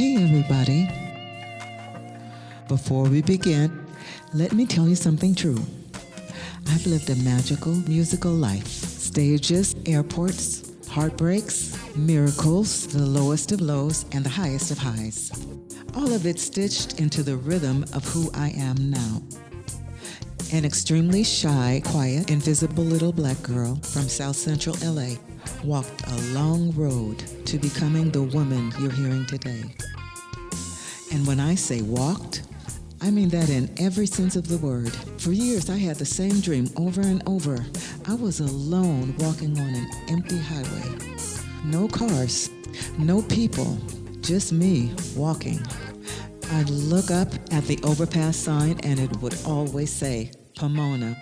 Hey everybody. Before we begin, let me tell you something true. I've lived a magical musical life. Stages, airports, heartbreaks, miracles, the lowest of lows, and the highest of highs. All of it stitched into the rhythm of who I am now. An extremely shy, quiet, invisible little black girl from South Central LA walked a long road to becoming the woman you're hearing today. And when I say walked, I mean that in every sense of the word. For years, I had the same dream over and over. I was alone walking on an empty highway. No cars, no people, just me walking. I'd look up at the overpass sign and it would always say, Pomona.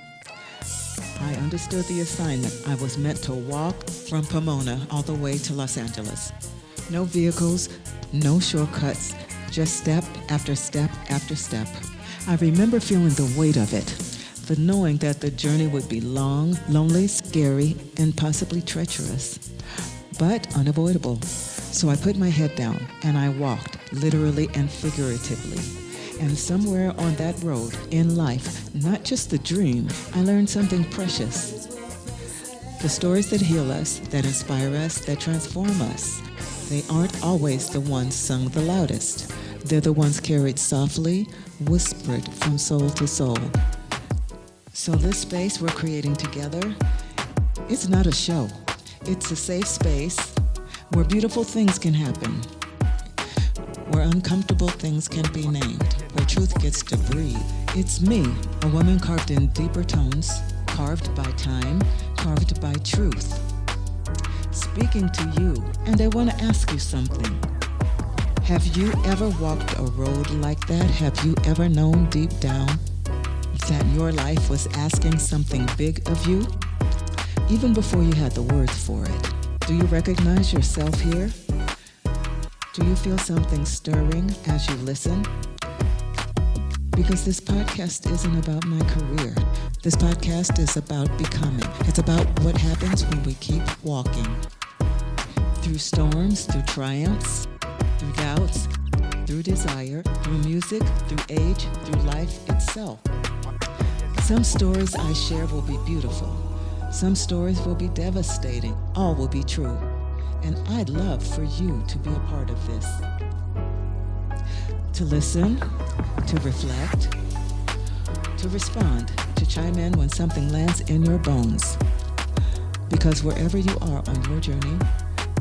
I understood the assignment. I was meant to walk from Pomona all the way to Los Angeles. No vehicles, no shortcuts, just step after step after step. I remember feeling the weight of it, the knowing that the journey would be long, lonely, scary, and possibly treacherous, but unavoidable. So I put my head down and I walked, literally and figuratively. And somewhere on that road, in life, not just the dream, I learned something precious. The stories that heal us, that inspire us, that transform us, they aren't always the ones sung the loudest. They're the ones carried softly, whispered from soul to soul. So this space we're creating together, it's not a show. It's a safe space where beautiful things can happen, where uncomfortable things can be named, where truth gets to breathe. It's me, a woman carved in deeper tones, carved by time, carved by truth, speaking to you. And I want to ask you something. Have you ever walked a road like that? Have you ever known deep down that your life was asking something big of you? Even before you had the words for it. Do you recognize yourself here? Do you feel something stirring as you listen? Because this podcast isn't about my career. This podcast is about becoming. It's about what happens when we keep walking. Through storms, through triumphs, through doubts, through desire, through music, through age, through life itself. Some stories I share will be beautiful. Some stories will be devastating. All will be true. And I'd love for you to be a part of this. To listen, to reflect, to respond, to chime in when something lands in your bones. Because wherever you are on your journey,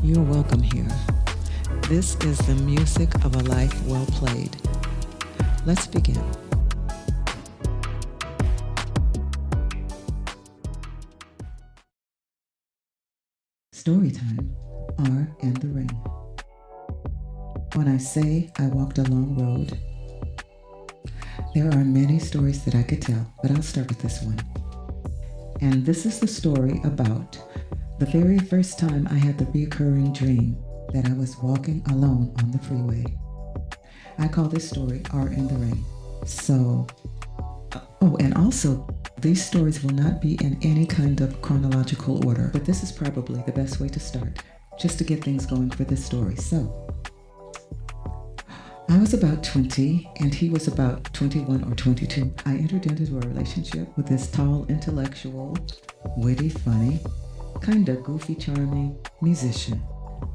you're welcome here. This is the music of a life well played. Let's begin. StoryTime. R and the Rain. When I say I walked a long road, there are many stories that I could tell, but I'll start with this one. And this is the story about the very first time I had the recurring dream that I was walking alone on the freeway. I call this story R and the Rain. And also, these stories will not be in any kind of chronological order, but this is probably the best way to start, just to get things going for this story. So, I was about 20 and he was about 21 or 22. I entered into a relationship with this tall, intellectual, witty, funny, kinda goofy, charming musician.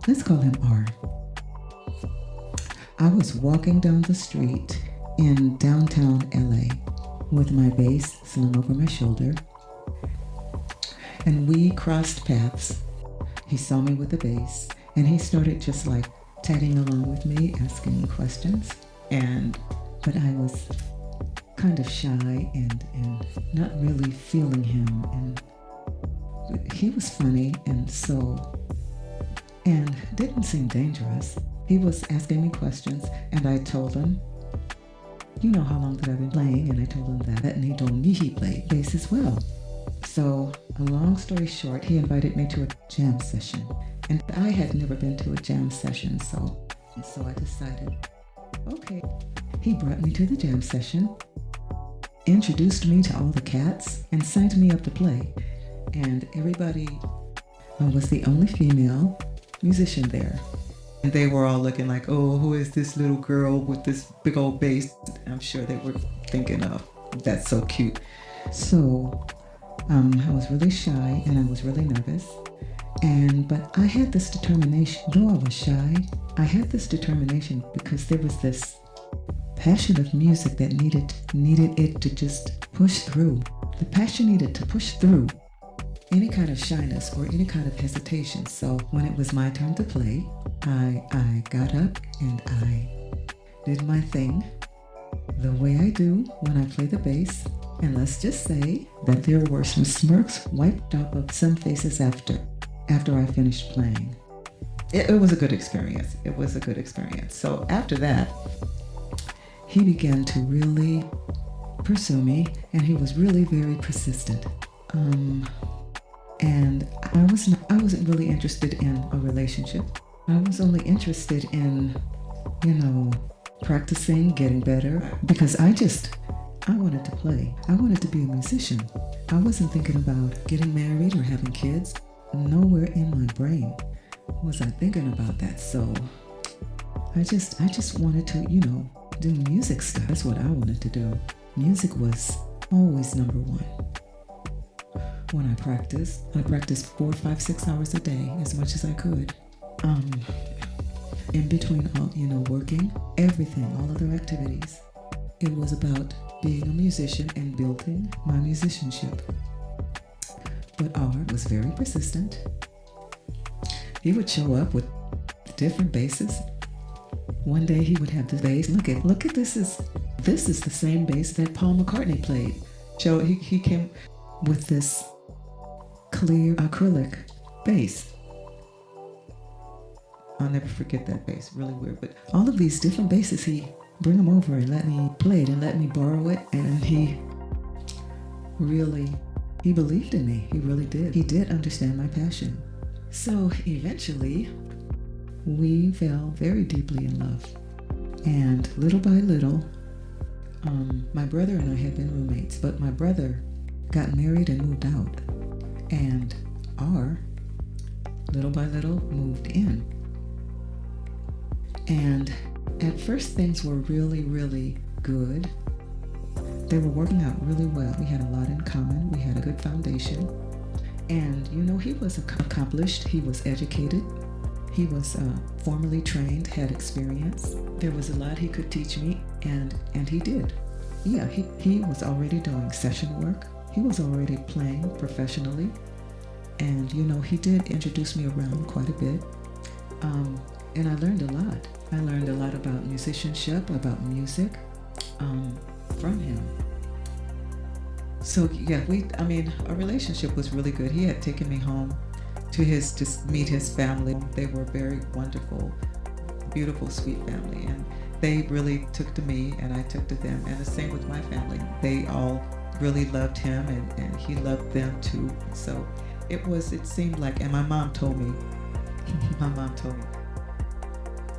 Let's call him R. I was walking down the street in downtown LA with my bass slung over my shoulder, and we crossed paths. He saw me with the bass, and he started just like tagging along with me, asking questions. But I was kind of shy and not really feeling him. And he was funny and didn't seem dangerous. He was asking me questions, and I told him, you know how long that I've been playing, and I told him that, and he told me he played bass as well. So, a long story short, he invited me to a jam session. And I had never been to a jam session, so I decided, okay. He brought me to the jam session, introduced me to all the cats, and signed me up to play. And everybody was the only female musician there. And they were all looking like, oh, who is this little girl with this big old bass? I'm sure they were thinking, oh, that's so cute. So I was really shy and I was really nervous. But I had this determination, though I was shy, I had this determination because there was this passion of music that needed it to just push through. The passion needed to push through any kind of shyness or any kind of hesitation. So when it was my turn to play, I got up and I did my thing the way I do when I play the bass. And let's just say that there were some smirks wiped off of some faces after I finished playing. It was a good experience. It was a good experience. So after that, he began to really pursue me, and he was really very persistent. And I wasn't really interested in a relationship. I was only interested in, practicing, getting better, because I wanted to play. I wanted to be a musician. I wasn't thinking about getting married or having kids. Nowhere in my brain was I thinking about that. So I just wanted to, do music stuff. That's what I wanted to do. Music was always number one. When I practiced 4, 5, 6 hours a day, as much as I could. In between all, working, everything, all other activities. It was about being a musician and building my musicianship. But Art was very persistent. He would show up with different basses. One day he would have the bass. Look at this is the same bass that Paul McCartney played. So he came with this clear acrylic bass. I'll never forget that bass. Really weird. But all of these different basses, he bring them over and let me play it and let me borrow it. And he believed in me. He really did. He did understand my passion. So eventually, we fell very deeply in love. And little by little, my brother and I had been roommates, but my brother got married and moved out. And little by little, moved in. And at first things were really, really good. They were working out really well. We had a lot in common. We had a good foundation. And, he was accomplished. He was educated. He was formally trained, had experience. There was a lot he could teach me, and he did. Yeah, he was already doing session work. He was already playing professionally. And, he did introduce me around quite a bit. And I learned a lot. I learned a lot about musicianship, about music, from him. So yeah, our relationship was really good. He had taken me home to meet his family. They were very wonderful, beautiful, sweet family. And they really took to me and I took to them. And the same with my family. They all really loved him and he loved them too. So it seemed like, and my mom told me,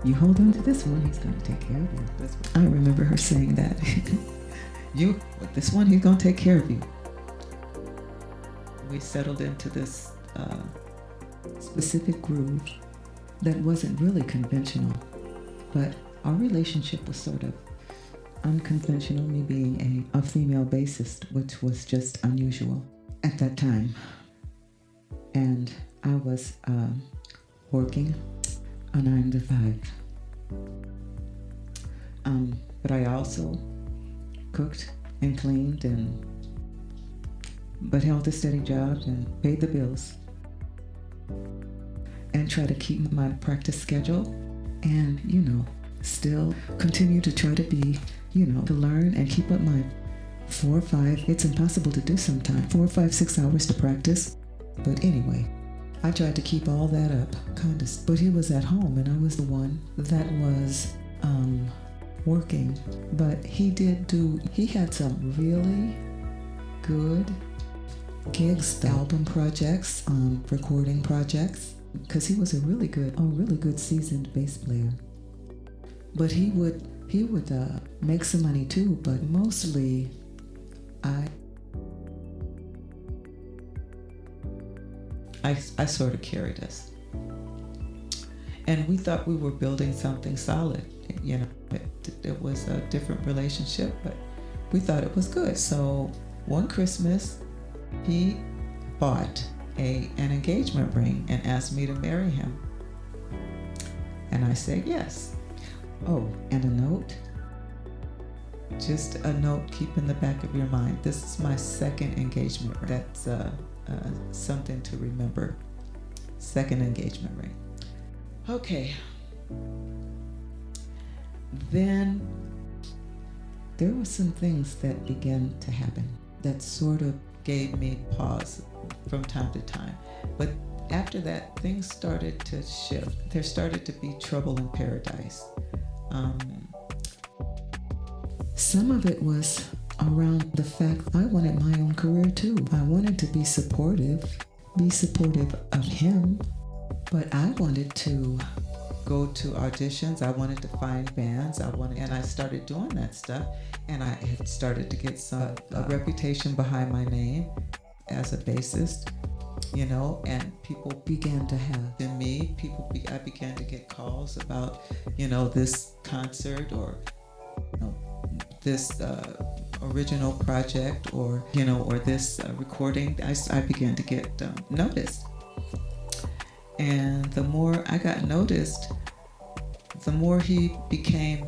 you hold on to this one, he's going to take care of you. I remember her saying that. This one, he's going to take care of you. We settled into this specific groove that wasn't really conventional, but our relationship was sort of unconventional, me being a female bassist, which was just unusual at that time. And I was working a 9 to 5. But I also cooked and cleaned but held a steady job and paid the bills and tried to keep my practice schedule and, still continue to try to be, to learn and keep up my 4 or 5. It's impossible to do sometimes. 4 or 5, 6 hours to practice. But anyway, I tried to keep all that up, but he was at home and I was the one that was working. But he had some really good gigs, album projects, recording projects, because he was a really good seasoned bass player. But he would make some money too, but mostly I sort of carried us. And we thought we were building something solid. You know, it was a different relationship, but we thought it was good. So one Christmas, he bought an engagement ring and asked me to marry him. And I said yes. Oh, and a note. Just a note, keep in the back of your mind. This is my second engagement ring. That's something to remember. Second engagement ring. Okay. Then there were some things that began to happen that sort of gave me pause from time to time. But after that, things started to shift. There started to be trouble in paradise. Some of it was around the fact I wanted my own career too. I wanted to be supportive of him, but I wanted to go to auditions. I wanted to find bands. And I started doing that stuff. And I had started to get a reputation behind my name as a bassist, you know, and people began to have in me. I began to get calls about, you know, this concert or, you know, this original project or, you know, or this recording. I began to get noticed. And the more I got noticed, the more he became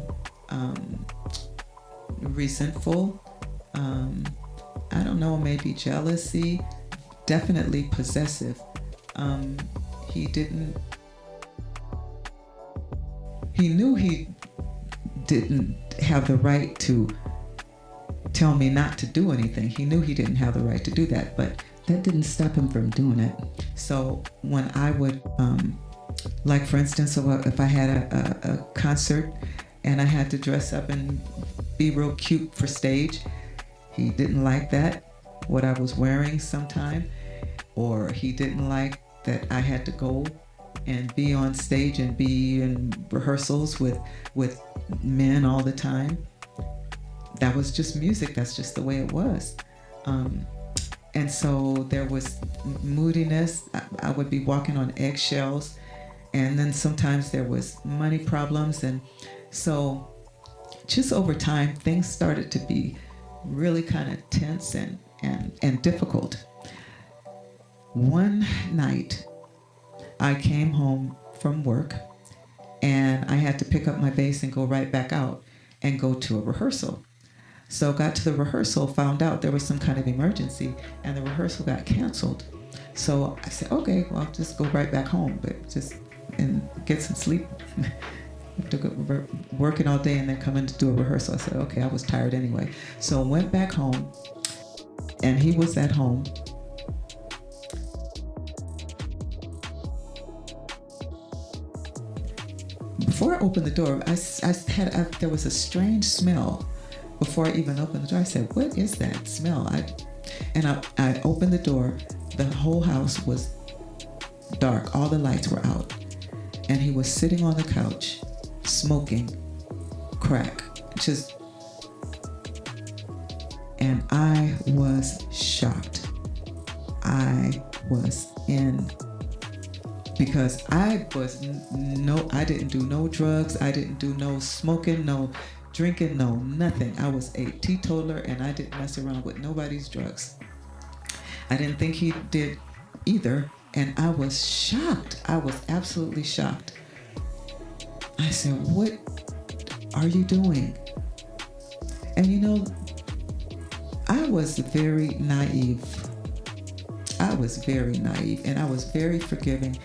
resentful. I don't know, maybe jealousy, definitely possessive. He knew he didn't have the right to tell me not to do anything. He knew he didn't have the right to do that, but that didn't stop him from doing it. So when I would, like for instance, if I had a concert and I had to dress up and be real cute for stage, he didn't like that, what I was wearing sometime, or he didn't like that I had to go and be on stage and be in rehearsals with men all the time. That was just music. That's just the way it was. And so there was moodiness. I would be walking on eggshells. And then sometimes there was money problems. And so just over time, things started to be really kind of tense and difficult. One night, I came home from work and I had to pick up my bass and go right back out and go to a rehearsal. So got to the rehearsal, found out there was some kind of emergency and the rehearsal got canceled. So I said, okay, well, I'll just go right back home, but and get some sleep. After working all day and then coming to do a rehearsal, I said, okay, I was tired anyway. So went back home and he was at home. Before I opened the door, there was a strange smell. Before I even opened the door, I said, what is that smell? I opened the door. The whole house was dark. All the lights were out. And he was sitting on the couch, smoking crack. And I was shocked. I was because I didn't do no drugs. I didn't do no smoking, no drinking, no nothing. I was a teetotaler and I didn't mess around with nobody's drugs. I didn't think he did either. And I was shocked. I was absolutely shocked. I said, what are you doing? And you know, I was very naive. And I was very forgiving,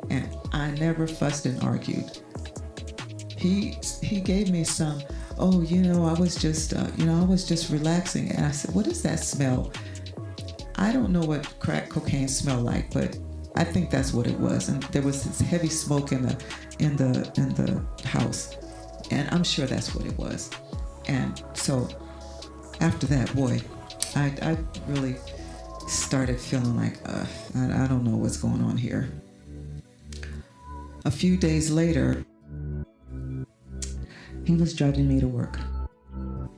and I never fussed and argued. He gave me some, I was just relaxing. And I said, what is that smell? I don't know what crack cocaine smelled like, but I think that's what it was. And there was this heavy smoke in the house, and I'm sure that's what it was. And so after that, boy, I really started feeling like I don't know what's going on here. A few days later, he was driving me to work,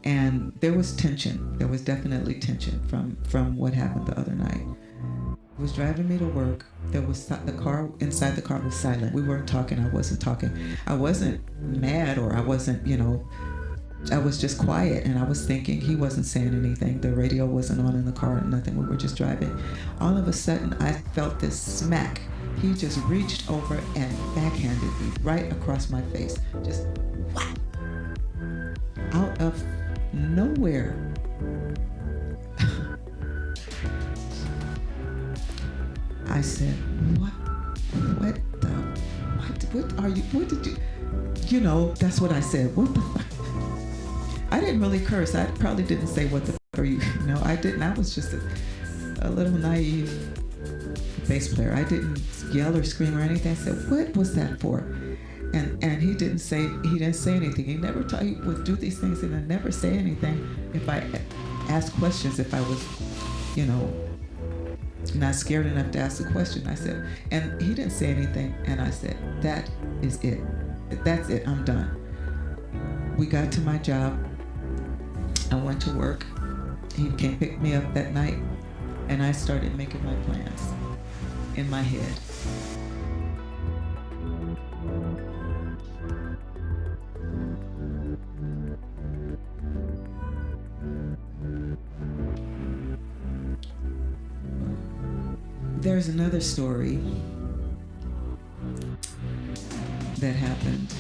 and there was tension. There was definitely tension from what happened the other night. He was driving me to work. There was the car inside the car was silent. We weren't talking. I wasn't talking. I wasn't mad or I wasn't, I was just quiet and I was thinking. He wasn't saying anything. The radio wasn't on in the car, nothing. We were just driving. All of a sudden, I felt this smack. He just reached over and backhanded me right across my face. Just whack. Out of nowhere. I said, what are you, what did you, that's what I said. What the fuck? I didn't really curse. I probably didn't say what the fuck are you, I didn't. I was just a little naive bass player. I didn't yell or scream or anything. I said, what was that for? And he didn't say anything. He never he would do these things and then never say anything if I asked questions, if I was, not scared enough to ask the question. I said, and he didn't say anything, and I said, that is it. That's it, I'm done. We got to my job. I went to work. He came pick me up that night, and I started making my plans in my head. There's another story that happened.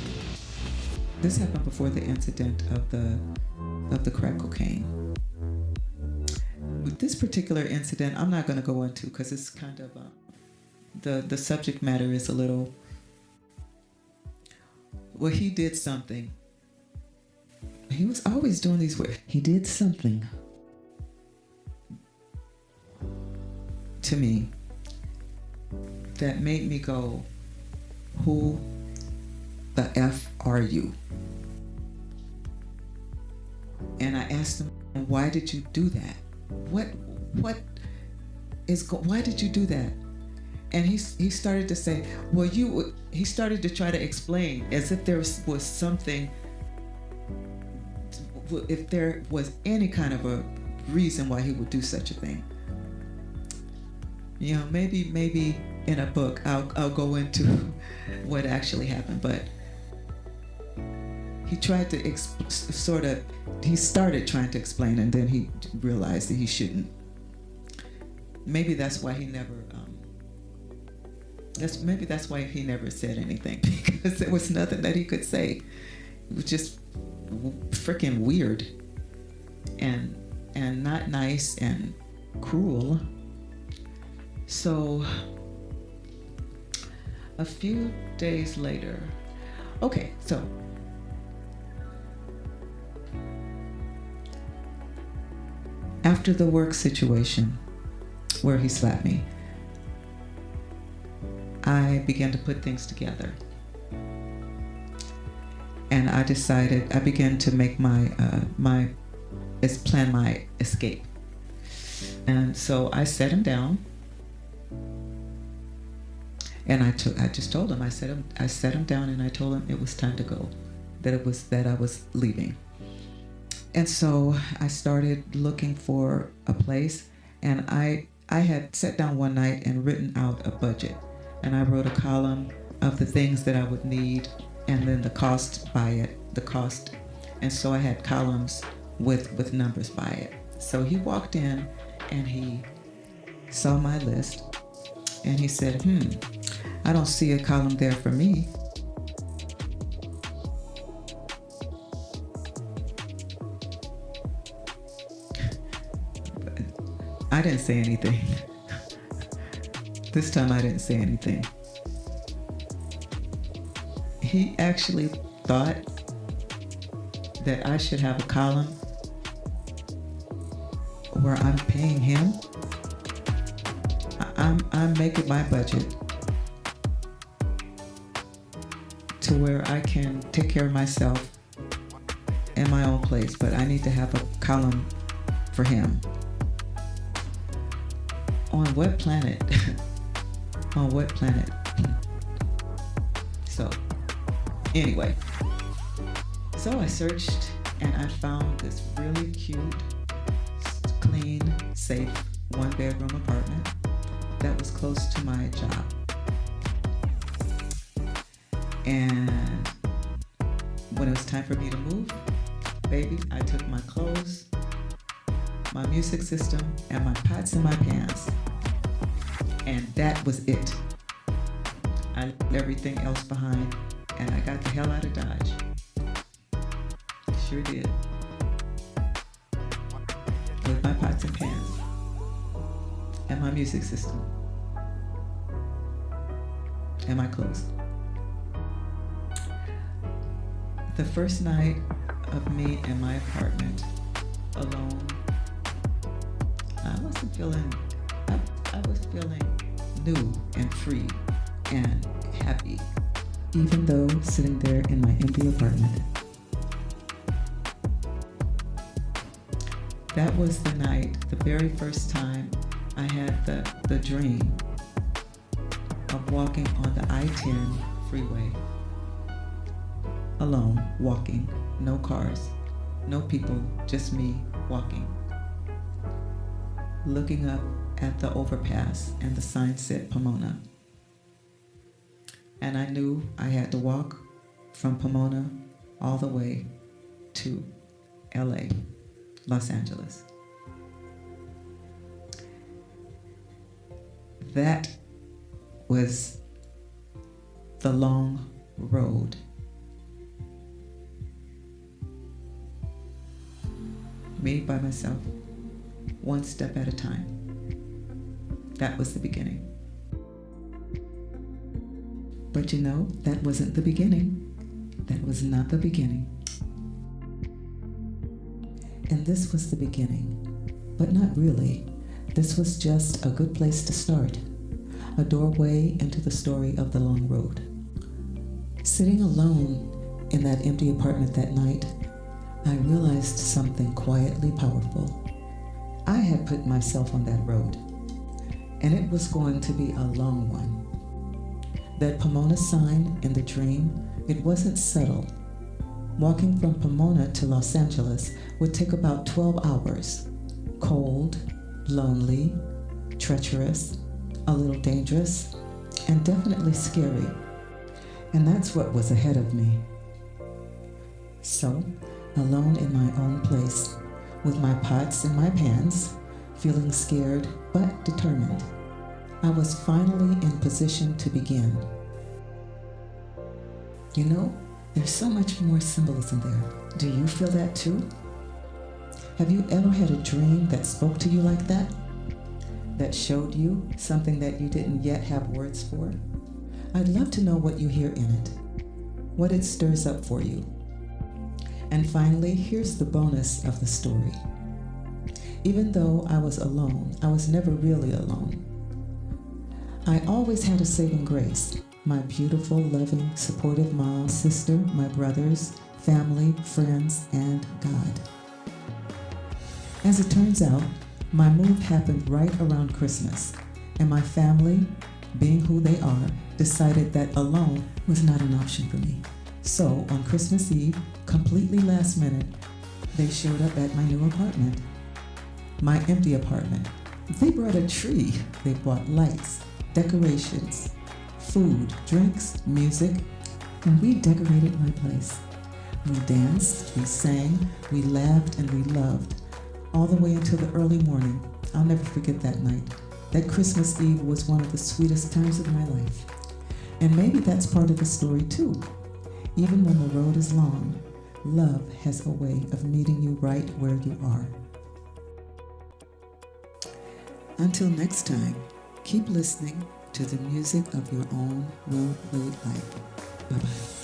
This happened before the incident of the crack cocaine. With this particular incident, I'm not going to go into because it's kind of the subject matter is a little. Well, he did something. He was always doing these weird. He did something to me that made me go, who the F are you? And I asked him, why did you do that? Why did you do that? And he started to say, well, he started to try to explain as if there was something, if there was any kind of a reason why he would do such a thing. Maybe in a book I'll go into what actually happened, but he tried to he started trying to explain, and then he realized that he shouldn't. Maybe that's why he never that's why he never said anything, because there was nothing that he could say. It was just freaking weird and not nice and cruel. So a few days later, so after the work situation where he slapped me, I began to put things together. And I began to make plan my escape. And so I sat him down, and I just told him, I sat him down and I told him it was time to go, that I was leaving. And so I started looking for a place, and I had sat down one night and written out a budget, and I wrote a column of the things that I would need, and then the cost by it, and so I had columns with numbers by it. So he walked in and he saw my list and he said, I don't see a column there for me. I didn't say anything. This time I didn't say anything. He actually thought that I should have a column where I'm paying him. I'm making my budget to where I can take care of myself in my own place, but I need to have a column for him. On what planet? On what planet? So, anyway. So I searched and I found this really cute, clean, safe, one-bedroom apartment. that was close to my job. And when it was time for me to move, baby, I took my clothes, my music system, and my pots and my pans. And that was it. I left everything else behind, and I got the hell out of Dodge. Sure did. With my pots and pans and my music system and my clothes. The first night of me in my apartment alone, I was feeling new and free and happy, even though sitting there in my empty apartment. That was the night, the very first time I had the dream of walking on the I-10 freeway. Alone, walking, no cars, no people, just me walking. Looking up at the overpass and the sign said Pomona. And I knew I had to walk from Pomona all the way to LA, Los Angeles. That was the long road. Me by myself, one step at a time. That was the beginning. But you know, that wasn't the beginning. That was not the beginning. And this was the beginning, but not really. This was just a good place to start, a doorway into the story of the long road. Sitting alone in that empty apartment that night, I realized something quietly powerful. I had put myself on that road, and it was going to be a long one. That Pomona sign in the dream, it wasn't subtle. Walking from Pomona to Los Angeles would take about 12 hours. Cold, lonely, treacherous, a little dangerous, and definitely scary. And that's what was ahead of me. So, alone in my own place, with my pots and my pans, feeling scared but determined, I was finally in position to begin. You know, there's so much more symbolism there. Do you feel that too? Have you ever had a dream that spoke to you like that? That showed you something that you didn't yet have words for? I'd love to know what you hear in it, what it stirs up for you. And finally, here's the bonus of the story. Even though I was alone, I was never really alone. I always had a saving grace. My beautiful, loving, supportive mom, sister, my brothers, family, friends, and God. As it turns out, my move happened right around Christmas, and my family, being who they are, decided that alone was not an option for me. So on Christmas Eve, completely last minute, they showed up at my new apartment, my empty apartment. They brought a tree. They brought lights, decorations, food, drinks, music, and we decorated my place. We danced, we sang, we laughed, and we loved, all the way until the early morning. I'll never forget that night. That Christmas Eve was one of the sweetest times of my life. And maybe that's part of the story too. Even when the road is long, love has a way of meeting you right where you are. Until next time, keep listening to the music of your own well-played life. Bye-bye.